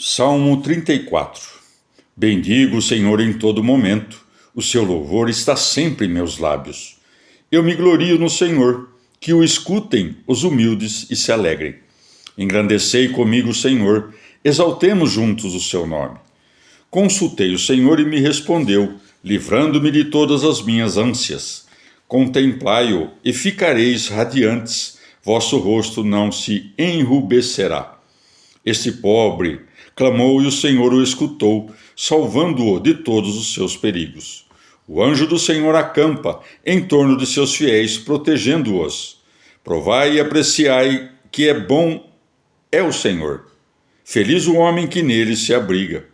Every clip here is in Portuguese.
Salmo 34. Bendigo o Senhor em todo momento, o seu louvor está sempre em meus lábios. Eu me glorio no Senhor, que o escutem os humildes e se alegrem. Engrandecei comigo o Senhor, exaltemos juntos o seu nome. Consultei o Senhor e me respondeu, livrando-me de todas as minhas ânsias. Contemplai-o e ficareis radiantes, vosso rosto não se enrubescerá. Este pobre clamou e o Senhor o escutou, salvando-o de todos os seus perigos. O anjo do Senhor acampa em torno de seus fiéis, protegendo-os. Provai e apreciai que é bom é o Senhor. Feliz o homem que nele se abriga.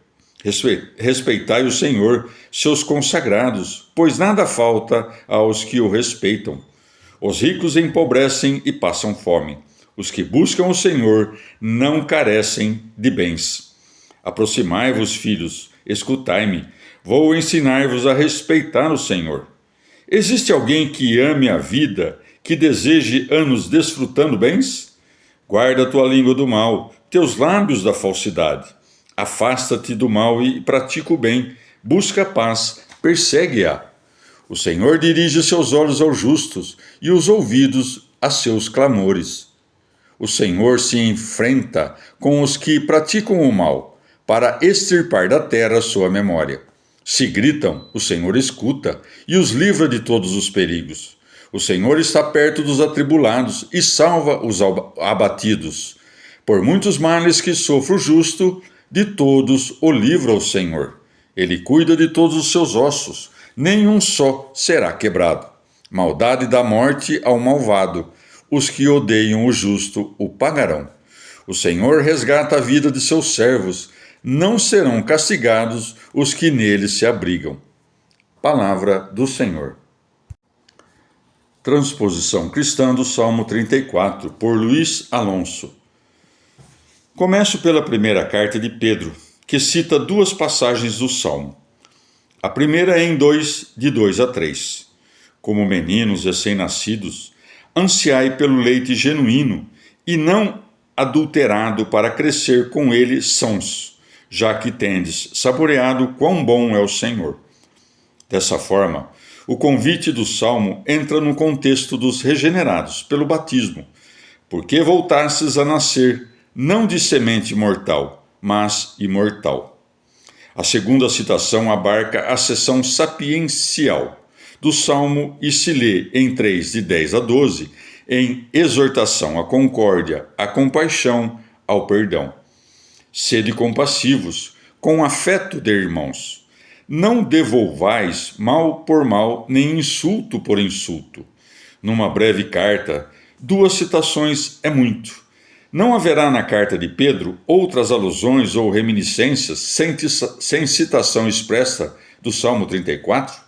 Respeitai o Senhor, seus consagrados, pois nada falta aos que o respeitam. Os ricos empobrecem e passam fome. Os que buscam o Senhor não carecem de bens. Aproximai-vos, filhos, escutai-me. Vou ensinar-vos a respeitar o Senhor. Existe alguém que ame a vida, que deseje anos desfrutando bens? Guarda tua língua do mal, teus lábios da falsidade. Afasta-te do mal e pratica o bem. Busca a paz, persegue-a. O Senhor dirige seus olhos aos justos e os ouvidos a seus clamores. O Senhor se enfrenta com os que praticam o mal, para extirpar da terra sua memória. Se gritam, o Senhor escuta e os livra de todos os perigos. O Senhor está perto dos atribulados e salva os abatidos. Por muitos males que sofre o justo, de todos o livra o Senhor. Ele cuida de todos os seus ossos, nenhum só será quebrado. Maldade dá morte ao malvado, os que odeiam o justo o pagarão. O Senhor resgata a vida de seus servos, não serão castigados os que nele se abrigam. Palavra do Senhor. Transposição cristã do Salmo 34, por Luiz Alonso. Começo pela primeira carta de Pedro, que cita duas passagens do Salmo. A primeira é em 2, de 2 a 3. Como meninos recém-nascidos, ansiai pelo leite genuíno e não adulterado para crescer com ele sãos, já que tendes saboreado quão bom é o Senhor. Dessa forma, o convite do Salmo entra no contexto dos regenerados pelo batismo, porque voltastes a nascer não de semente mortal, mas imortal. A segunda citação abarca a seção sapiencial do Salmo e se lê em 3, de 10 a 12, em exortação à concórdia, à compaixão, ao perdão. Sede compassivos, com afeto de irmãos. Não devolvais mal por mal, nem insulto por insulto. Numa breve carta, duas citações é muito. Não haverá na carta de Pedro outras alusões ou reminiscências sem citação expressa do Salmo 34?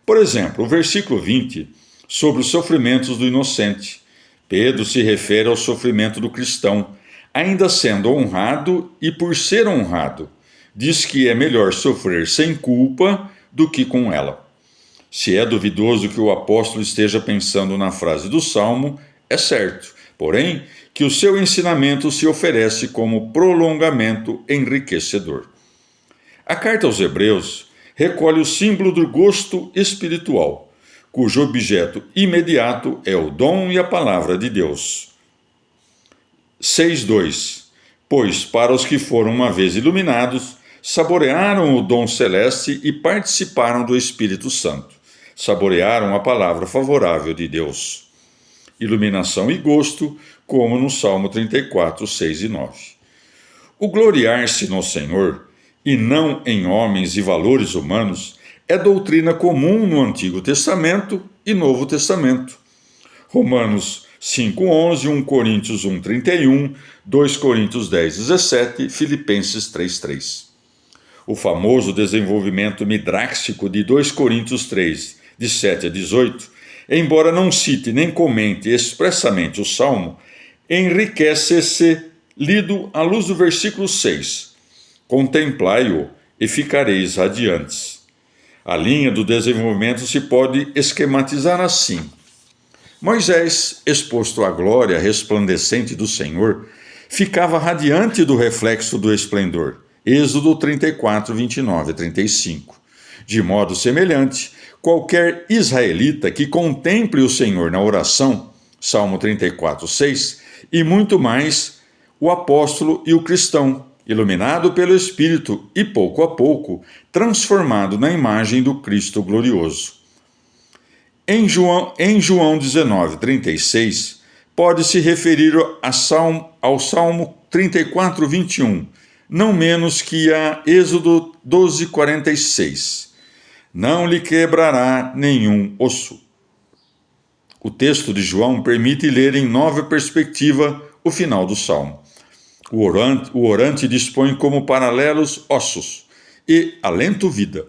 Por exemplo, o versículo 20, sobre os sofrimentos do inocente. Pedro se refere ao sofrimento do cristão, ainda sendo honrado e por ser honrado, diz que é melhor sofrer sem culpa do que com ela. Se é duvidoso que o apóstolo esteja pensando na frase do Salmo, é certo, porém, que o seu ensinamento se oferece como prolongamento enriquecedor. A carta aos Hebreus recolhe o símbolo do gosto espiritual, cujo objeto imediato é o dom e a palavra de Deus. 6.2. Pois para os que foram uma vez iluminados, saborearam o dom celeste e participaram do Espírito Santo. Saborearam a palavra favorável de Deus. Iluminação e gosto, como no Salmo 34, 6 e 9. O gloriar-se no Senhor, e não em homens e valores humanos, é doutrina comum no Antigo Testamento e Novo Testamento. Romanos 5:11, 1 Coríntios 1:31, 2 Coríntios 10:17, Filipenses 3:3. O famoso desenvolvimento midráxico de 2 Coríntios 3, de 7 a 18, embora não cite nem comente expressamente o Salmo, enriquece-se lido à luz do versículo 6. Contemplai-o e ficareis radiantes. A linha do desenvolvimento se pode esquematizar assim. Moisés, exposto à glória resplandecente do Senhor, ficava radiante do reflexo do esplendor. Êxodo 34, 29 a 35. De modo semelhante, qualquer israelita que contemple o Senhor na oração, Salmo 34, 6, e muito mais o apóstolo e o cristão, iluminado pelo Espírito e, pouco a pouco, transformado na imagem do Cristo glorioso. Em João 19, 36, pode-se referir ao Salmo 34, 21, não menos que a Êxodo 12, 46. Não lhe quebrará nenhum osso. O texto de João permite ler em nova perspectiva o final do Salmo. O orante dispõe como paralelos ossos e alento vida.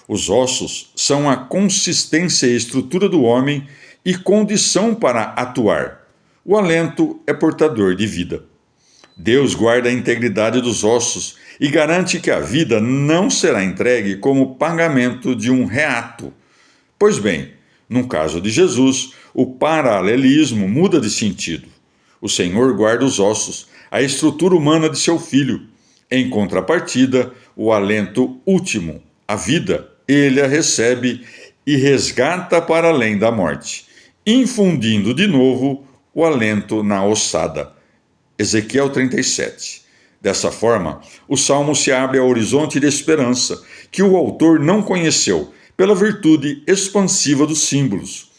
Os ossos são a consistência e estrutura do homem e condição para atuar. O alento é portador de vida. Deus guarda a integridade dos ossos e garante que a vida não será entregue como pagamento de um reato. Pois bem, no caso de Jesus, o paralelismo muda de sentido. O Senhor guarda os ossos, a estrutura humana de seu Filho. Em contrapartida, o alento último, a vida, ele a recebe e resgata para além da morte, infundindo de novo o alento na ossada. Ezequiel 37. Dessa forma, o Salmo se abre ao horizonte de esperança que o autor não conheceu, pela virtude expansiva dos símbolos.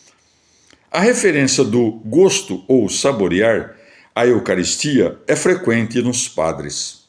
A referência do gosto ou saborear à Eucaristia é frequente nos padres.